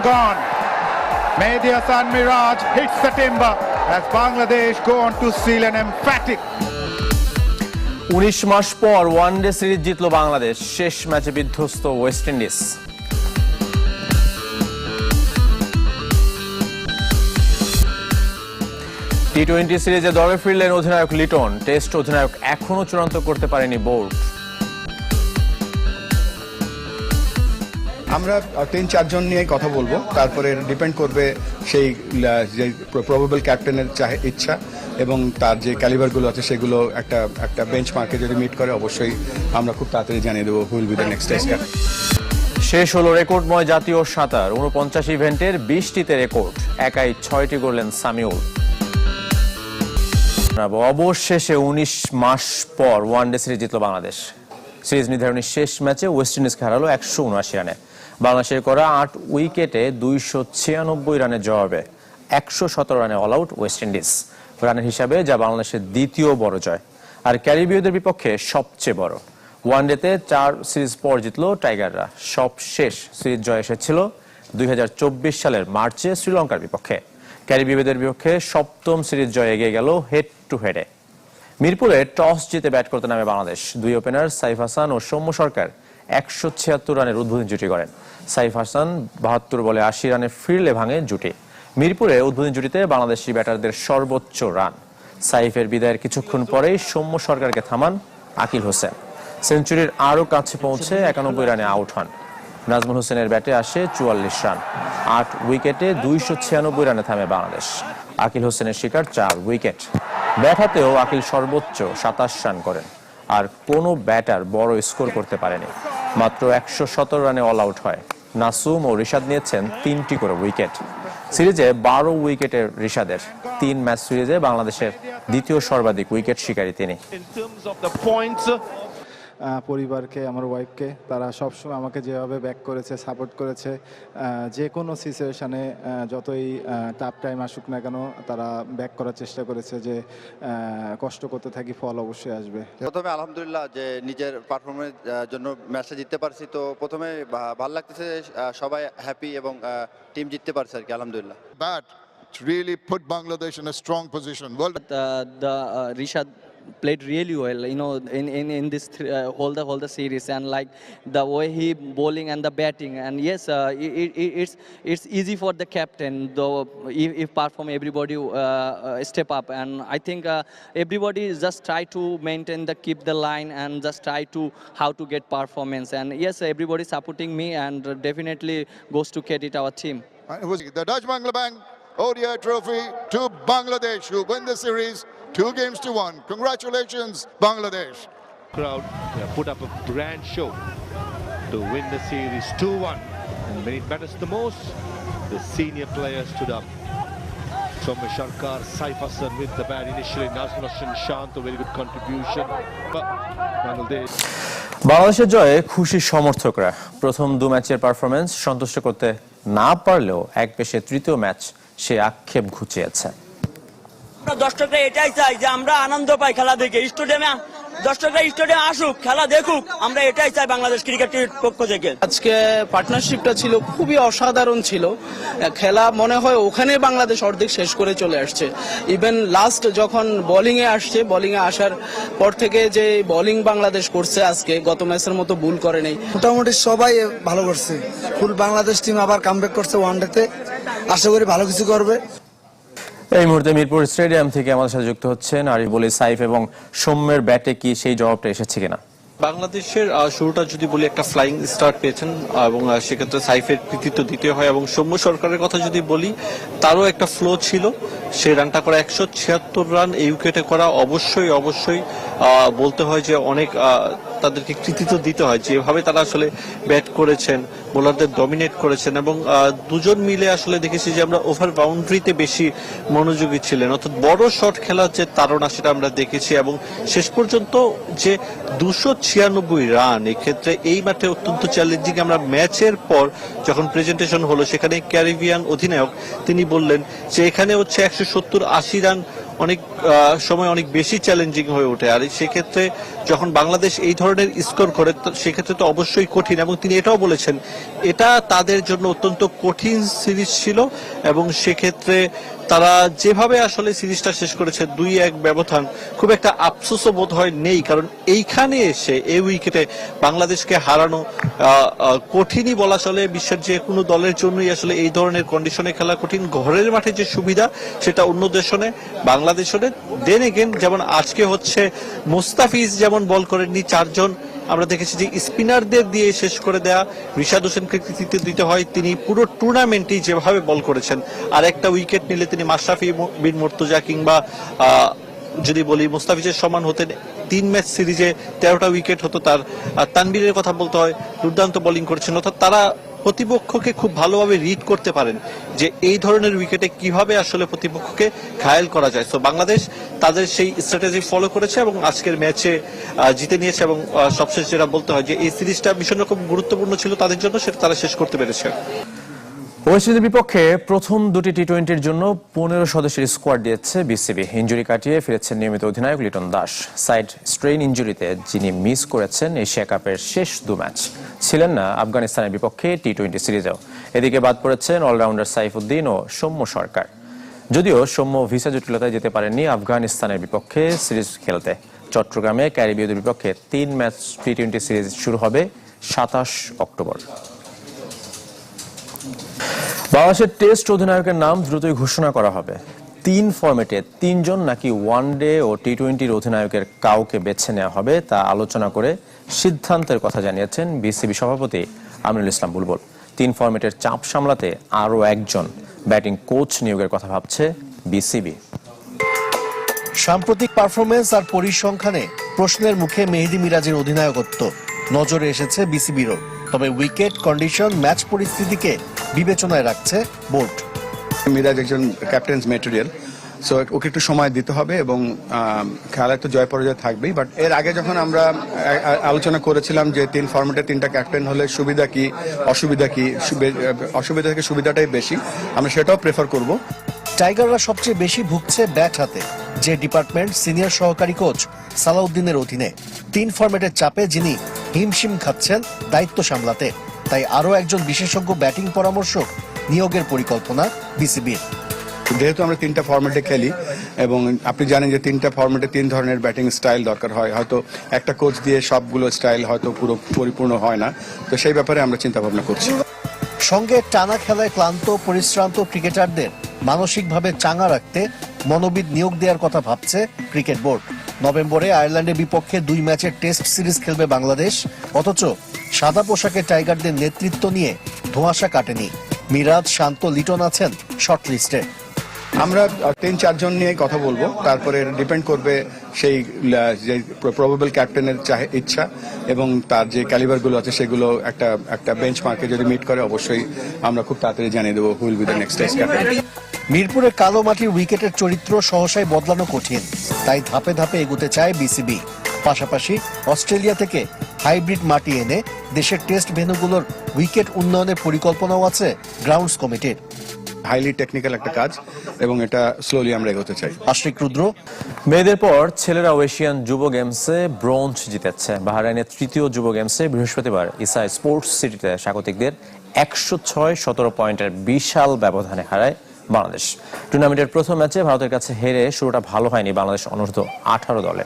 gone. Mehdi Hasan Miraj hits the timber as Bangladesh go on to seal an emphatic 19 মাস পর one day series জিতল বাংলাদেশ, শেষ ম্যাচে বিধ্বস্ত West Indies. টি-20 সিরিজে দলে ফিরলেন অধিনায়ক লিটন, টেস্ট অধিনায়ক এখনো চূড়ান্ত করতে পারেনি বোর্ড। আমরা 3-4 জন নিয়ে কথা বলবো, তারপরে ডিপেন্ড করবে সেই যে প্রবাবল ক্যাপ্টেনের ইচ্ছা এবং তার যে ক্যালিবারগুলো আছে সেগুলো একটা বেঞ্চমার্কে যদি মিট করে অবশ্যই আমরা খুব তাড়াতাড়ি জানিয়ে দেবো wheel B the next test captain. শেষ হলো রেকর্ডময় জাতীয় সাঁতার, 49 ইভেন্টের 20টিতে রেকর্ড, একাই 6টি করলেন সামিউল। অবশেষে 19 মাস পর ওয়ানডে সিরিজ জিতল বাংলাদেশ। সিরিজ নির্ধারণী শেষ ম্যাচে ওয়েস্ট ইন্ডিজকে হারালো 179 রানে। বাংলাদেশের করা 8 উইকেটে 296 রানের জবাবে 117 রানে অল আউট ওয়েস্ট ইন্ডিজ। রানের হিসাবে যা বাংলাদেশের দ্বিতীয় বড় জয়, আর ক্যারিবীয়দের বিপক্ষে সবচেয়ে বড়। ওয়ানডেতে 4 সিরিজ পর জিতল টাইগাররা। সবশেষ সিরিজ জয় এসেছিল 2024 সালের মার্চে শ্রীলঙ্কার বিপক্ষে। ক্যারিবীয়দের বিপক্ষে সপ্তম সিরিজ জয় এগিয়ে গেল হেড টু হেডে। মিরপুরে টস জিতে ব্যাট করতে নামে বাংলাদেশ। দুই ওপেনার সাইফ হাসান ও সৌম্য সরকার 176 রানের উদ্বোধনী জুটি করেন। সাইফ হাসান 72 বলে 80 রানে ফিরলে ভাঙে জুটি। মিরপুরে উদ্বোধনী জুটিতে বাংলাদেশি ব্যাটারদের সর্বোচ্চ রান। সাইফের বিদায়ের কিছুক্ষণ পরেই সৌম্য সরকারকে থামান আকিল হোসেন। সেঞ্চুরির আরও কাছে পৌঁছে 91 রানে আউট হন। নাজমুল হোসেনের ব্যাটে আসে 44 রান। 8 উইকেটে 296 রানে থামে বাংলাদেশ। আকিল হোসেনের শিকার 4 উইকেট। ব্যাট হাতেও আকিল সর্বোচ্চ 27 রান করেন, আর কোনো ব্যাটার বড় স্কোর করতে পারেনি। মাত্র 117 রানে অল আউট হয়। নাসুম ও রিশাদ নিয়েছেন 3টি করে উইকেট। সিরিজে 12 উইকেটের রিশাদের। 3 ম্যাচ সিরিজে বাংলাদেশের দ্বিতীয় সর্বাধিক উইকেট শিকারী তিনি। পরিবারকে, আমার ওয়াইফকে, তারা সবসময় আমাকে যেভাবে ব্যাক করেছে, সাপোর্ট করেছে, যে কোনো সিচুয়েশানে যতই টাফ টাইম আসুক না কেন তারা ব্যাক করার চেষ্টা করেছে যে কষ্ট করতে থাকি, ফল অবশ্যই আসবে। প্রথমে আলহামদুলিল্লাহ যে নিজের পারফরমেন্স জন্য ম্যাচটা জিততে পারছি, তো প্রথমে ভালো লাগতেছে, সবাই হ্যাপি এবং টিম জিততে পারছে আর কি, আলহামদুলিল্লাহ। Bat really put Bangladesh in a strong position. Well, Rishad played really well, you know, in this whole the series, and like the way he bowling and the batting, and yes, it's easy for the captain though if perform everybody step up, and I think everybody just try to maintain keep the line and just try to how to get performance, and yes, everybody supporting me and definitely goes to credit our team. it was the Dutch Banglabank ODI Trophy to Bangladesh, who win the series 2-1. Congratulations, Bangladesh. Crowd put up a grand show to win the series 2-1, and when it matters the most, the senior players stood up. Soumya Sarkar, Saif Hassan with the bat initially, Nazmul Hossain Shant, a very good contribution. But Bangladesh. বাংলাদেশের জয়ে খুশি সমর্থকরা। প্রথম 2 ম্যাচের performance সন্তুষ্ট করতে না পারলেও এক পেশে তৃতীয় ম্যাচ সে আক্ষেপ ঘুচিয়েছে। আমরা দর্শকরা এটাই চাই যে আমরা আনন্দ পাই খেলা দেখে, স্টেডিয়ামে দর্শকরা স্টেডিয়ামে আসুক, খেলা দেখুক, আমরা এটাই চাই বাংলাদেশ ক্রিকেটের পক্ষ থেকে। আজকে পার্টনারশিপটা ছিল খুবই অসাধারণ ছিল। খেলা মনে হয় ওখানে বাংলাদেশ অর্ধেক শেষ করে চলে আসছে। ইভেন লাস্ট যখন বোলিং এ আসছে, বোলিং এ আসার পর থেকে যে বোলিং বাংলাদেশ করছে আজকে, গত ম্যাচের মতো ভুল করে নেই। মোটামুটি সবাই ভালো করছে। ফুল বাংলাদেশ টিম আবার কামব্যাক করছে ওয়ানডেতে, আশা করি ভালো কিছু করবে। এই মুহূর্তে মিরপুর স্টেডিয়াম থেকে আমাদের সাথে যুক্ত হচ্ছেন আরিফ বলি সাইফ, এবং সৌম্যের ব্যাটে কি সেই জবাবটা এসেছে কিনা? বাংলাদেশের শুরুটা যদি বলি একটা ফ্লাইং স্টার্ট পেয়েছেন, এবং সেক্ষেত্রে সাইফের কৃতিত্ব দ্বিতীয় হয়। এবং সৌম্য সরকারের কথা যদি বলি, তারও একটা ফ্লো ছিল। সে রানটা করা 176 রান এই উইকেটে করা, অবশ্যই বলতে হয় যে অনেক তাদেরকে কৃতিত্ব দিতে হয়, যেভাবে তারা আসলে ব্যাট করেছেন, বোলারদের ডমিনেট করেছেন, এবং দুজন মিলে আসলে দেখেছি যে আমরা ওভার বাউন্ডারিতে বেশি মনোযোগী ছিলেন, অর্থাৎ বড় শট খেলার যে তাড়না সেটা আমরা দেখেছি। এবং শেষ পর্যন্ত যে 296 রান, এক্ষেত্রে এই মাঠে অত্যন্ত চ্যালেঞ্জিং। আমরা ম্যাচের পর যখন প্রেজেন্টেশন হলো, সেখানে ক্যারিবিয়ান অধিনায়ক তিনি বললেন যে এখানে হচ্ছে 170-80 রান অনেক সময় অনেক বেশি চ্যালেঞ্জিং হয়ে ওঠে। আর সেক্ষেত্রে যখন বাংলাদেশ এই ধরনের স্কোর করে সেক্ষেত্রে তো অবশ্যই কঠিন, এবং তিনি এটাও বলেছেন এটা তাদের জন্য অত্যন্ত কঠিন সিরিজ ছিল, এবং সেক্ষেত্রে তারা যেভাবে আসলে সিরিজটা শেষ করেছে 2-1 ব্যবধান, খুব একটা আফসোসও বোধ হয় নেই, কারণ এইখানে এসে এই উইকেটে বাংলাদেশকে হারানো কঠিনই বলা চলে। বিশ্বের যে কোনো দলের জন্যই আসলে এই ধরনের কন্ডিশনে খেলা কঠিন। ঘরের মাঠে যে সুবিধা সেটা অন্য দেশে বাংলাদেশে দেন এগেন, যেমন আজকে হচ্ছে মুস্তাফিজ যেমন বল করেননি, 4 জন আমরা দেখেছি যে স্পিনারদের দিয়ে শেষ করে দেয়া। রিশাদ হোসেনকে কৃতিত্ব দিতে হয়, তিনি পুরো টুর্নামেন্টই যেভাবে বল করেছেন। আর একটা উইকেট নিলে তিনি মাশরাফি বিন মুর্তজা কিংবা যদি বলি মুস্তাফিজের সমান হতেন। 3 ম্যাচ সিরিজে 13টা উইকেট হতো তার। তানবীরের কথা বলতে হয়, দুর্দান্ত বোলিং করেছেন। অর্থাৎ তারা প্রতিপক্ষকে খুব ভালোভাবে রিড করতে পারেন যে এই ধরনের উইকেটে কিভাবে আসলে প্রতিপক্ষকে ঘায়েল করা যায়। তো বাংলাদেশ তাদের সেই স্ট্র্যাটেজি ফলো করেছে এবং আজকের ম্যাচে জিতে নিয়েছে। এবং সবশেষ যেটা বলতে হয় যে এই সিরিজটা ভীষণ রকম গুরুত্বপূর্ণ ছিল তাদের জন্য, সেটা তারা শেষ করতে পেরেছে। ওয়েস্ট ইন্ডিজের বিপক্ষে প্রথম দুটি টি-20-র জন্য 15 সদস্যের স্কোয়াড দিয়েছে বিসিবি। ইনজুরি কাটিয়ে ফিরেছেন নিয়মিত অধিনায়ক লিটন দাস। সাইড স্ট্রেইন ইনজুরিতে যিনি মিস করেছেন এশিয়া কাপের শেষ 2 ম্যাচ, ছিলেন না আফগানিস্তানের বিপক্ষে টি-20 সিরিজেও। এদিকে বাদ পড়েছেন অলরাউন্ডার সাইফুদ্দিন ও সৌম্য সরকার। যদিও সৌম্য ভিসা জটিলতায় যেতে পারেননি আফগানিস্তানের বিপক্ষে সিরিজ খেলতে। চট্টগ্রামে ক্যারিবীয়দের বিপক্ষে 3 ম্যাচ টি-20 সিরিজ শুরু হবে 27 অক্টোবর। বাংলাদেশের টেস্ট অধিনায়কের নাম দ্রুতই ঘোষণা করা হবে। 3 ফরম্যাটে 3 জন নাকি ওয়ানডে ও টি-20 অধিনায়কের কাউকে বেছে নেওয়া হবে তা আলোচনা করে সিদ্ধান্তের কথা জানিয়েছেন বিসিবি সভাপতি আমিনুল ইসলাম বুলবুল। 3 ফরম্যাটের চাপ সামলাতে আরও একজন ব্যাটিং কোচ নিয়োগের কথা ভাবছে বিসিবি। সাম্প্রতিক পারফরমেন্স আর পরিসংখ্যানে প্রশ্নের মুখে মেহেদী মিরাজের অধিনায়কত্ব নজরে এসেছে বিসিবিরও। তবে উইকেট, কন্ডিশন, ম্যাচ পরিস্থিতিকে বিবেচনায় রাখছে বোর্ড। মিরাজ একজন ক্যাপ্টেন্স ম্যাটেরিয়াল, সো ওকে একটু সময় দিতে হবে এবং খেলায় তো জয় পরাজয় থাকবেই। বাট এর আগে যখন আমরা আলোচনা করেছিলাম যে 3 ফরম্যাটে 3টা ক্যাপ্টেন হলে সুবিধা কি অসুবিধা কি, অসুবিধা থেকে সুবিধাটাই বেশি, আমরা সেটাও প্রেফার করব। টাইগাররা সবচেয়ে বেশি ভুগছে ব্যাট হাতে, যে ডিপার্টমেন্ট সিনিয়র সহকারী কোচ সালাউদ্দিনের অধীনে। 3 ফরম্যাটের চাপে যিনি হিমশিম খাচ্ছেন দায়িত্ব সামলাতে, তাই আরও একজন বিশেষজ্ঞ ব্যাটিং পরামর্শক নিয়োগের পরিকল্পনা বিসিবির। যেহেতু আমরা 3টা ফরম্যাটে খেলি এবং আপনি জানেন যে 3টা ফরম্যাটে 3 ধরনের ব্যাটিং স্টাইল দরকার হয়, হয়তো একটা কোচ দিয়ে সবগুলো স্টাইল হয়তো পুরো পরিপূর্ণ হয় না, তো সেই ব্যাপারে আমরা চিন্তা ভাবনা করছি। সঙ্গে টানা খেলায় ক্লান্ত পরিশ্রান্ত ক্রিকেটারদের মানসিকভাবে চাঙ্গা রাখতে মনোবিদ নিয়োগ দেওয়ার কথা ভাবছে ক্রিকেট বোর্ড। নভেম্বরে আয়ারল্যান্ডের বিপক্ষে 2 ম্যাচের টেস্ট সিরিজ খেলবে বাংলাদেশ, অথচ সাদা পোশাকে টাইগারদের নেতৃত্ব নিয়ে ধোঁয়াশা কাটেনি। মিরাজ, শান্ত, লিটন আছেন শর্ট লিস্টে। আমরা 3-4 জন নিয়ে কথা বলবো, তারপরে ডিপেন্ড করবে সেই যে প্রবাবল ক্যাপ্টেনের ইচ্ছা এবং তার যে ক্যালিবারগুলো আছে সেগুলো একটা বেঞ্চ মার্কে যদি মিট করে অবশ্যই আমরা খুব তাড়াতাড়ি জানিয়ে দেবো wheel B the next test captain. মিরপুরে কালো মাটির উইকেটের চরিত্র সহসাই বদলানো কঠিন, তাই ধাপে ধাপে এগুতে চায় বিসিবি। পাশাপাশি অস্ট্রেলিয়া থেকে হাইব্রিড মাটি এনে দেশের টেস্ট ভেন্যুগুলোর উইকেট উন্নয়নের পরিকল্পনাও আছে গ্রাউন্ডস কমিটির। হাইলি টেকনিক্যাল একটা কাজ এবং এটা স্লোলি আমরা এগোতে চাই। আশিক রুদ্র। মেয়েদের পর ছেলেরাও এশিয়ান যুব গেমসে ব্রোঞ্জ জিতেছে। বাহরাইনের 3য় যুব গেমসে বৃহস্পতিবার ইসা স্পোর্টস সিটিতে স্বাগতিকদের 106-17 পয়েন্টের বিশাল ব্যবধানে হারায় বাংলাদেশ। টুর্নামেন্টের প্রথম ম্যাচে ভারতের কাছে হেরে শুরুটা ভালো হয়নি বাংলাদেশ অনূর্ধ্ব 18 দলে।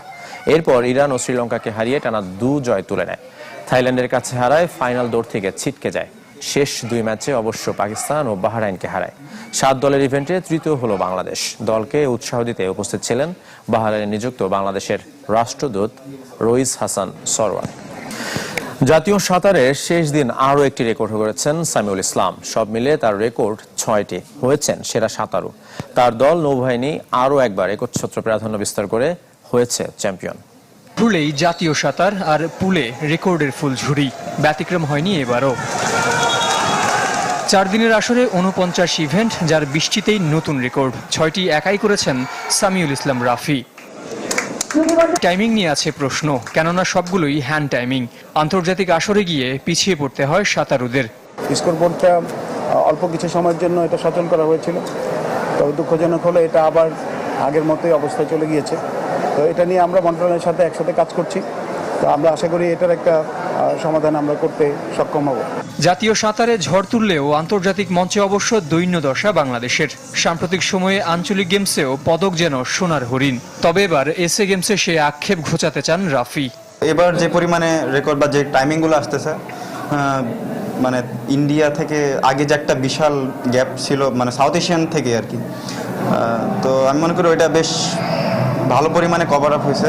এরপর ইরান ও শ্রীলঙ্কাকে হারিয়ে টানা 2 জয় তুলে নেয়। থাইল্যান্ডের কাছে হারায় ফাইনাল দৌড় থেকে ছিটকে যায়। শেষ 2 ম্যাচে অবশ্য পাকিস্তান ও বাহরাইনকে হারায়। 7 দলের ইভেন্টে 3য় হলো বাংলাদেশ। দলকে উৎসাহ দিতে উপস্থিত ছিলেন বাহরাইনে নিযুক্ত বাংলাদেশের রাষ্ট্রদূত রইস হাসান সরওয়ার। জাতীয় সাঁতারের শেষ দিন আরও একটি রেকর্ড করেছেন সামিউল ইসলাম। সব মিলে তার রেকর্ড 6টি, হয়েছেন সেরা সাঁতারু। তার দল নৌবাহিনী আরও একবার একচ্ছত্র প্রাধান্য বিস্তার করে হয়েছে চ্যাম্পিয়ন। পুলেই জাতীয় সাঁতার আর পুলে রেকর্ডের ফুলঝুরি, ব্যতিক্রম হয়নি এবারও। 4 দিনের আসরে 49 ইভেন্ট, যার 20টিতেই নতুন রেকর্ড। 6টি একাই করেছেন সামিউল ইসলাম রাফি। টাইমিং নিয়ে আছে প্রশ্ন, কেননা সবগুলোই হ্যান্ড টাইমিং। আন্তর্জাতিক আসরে গিয়ে পিছিয়ে পড়তে হয় সাঁতারুদের। স্কোরবোর্ডটা অল্প কিছু সময়ের জন্য এটা সচল করা হয়েছিল, তবে দুঃখজনক হলো এটা আবার আগের মতোই অবস্থায় চলে গিয়েছে। তো এটা নিয়ে আমরা মন্ত্রণালয়ের সাথে একসাথে কাজ করছি তো আমরা আশা করি এটার একটা সমাধান আমরা করতে সক্ষম হব। জাতীয় সাঁতারে ঝড় তুললেও আন্তর্জাতিক মঞ্চে অবশ্য দৈন্য দশা বাংলাদেশের। সাম্প্রতিক সময়ে আঞ্চলিক গেমসেও পদক যেন সোনার হরিণ। তবে এবার এসএ গেমসে সে আক্ষেপ ঘোচাতে চান রাফি। এবার যে পরিমাণে রেকর্ড বা যে টাইমিংগুলো আসতেছে, মানে ইন্ডিয়া থেকে আগে যে একটা বিশাল গ্যাপ ছিল, মানে সাউথ এশিয়ান থেকে আর কি, তো আমি মনে করি ওইটা বেশ ভালো পরিমাণে কভার আপ হয়েছে।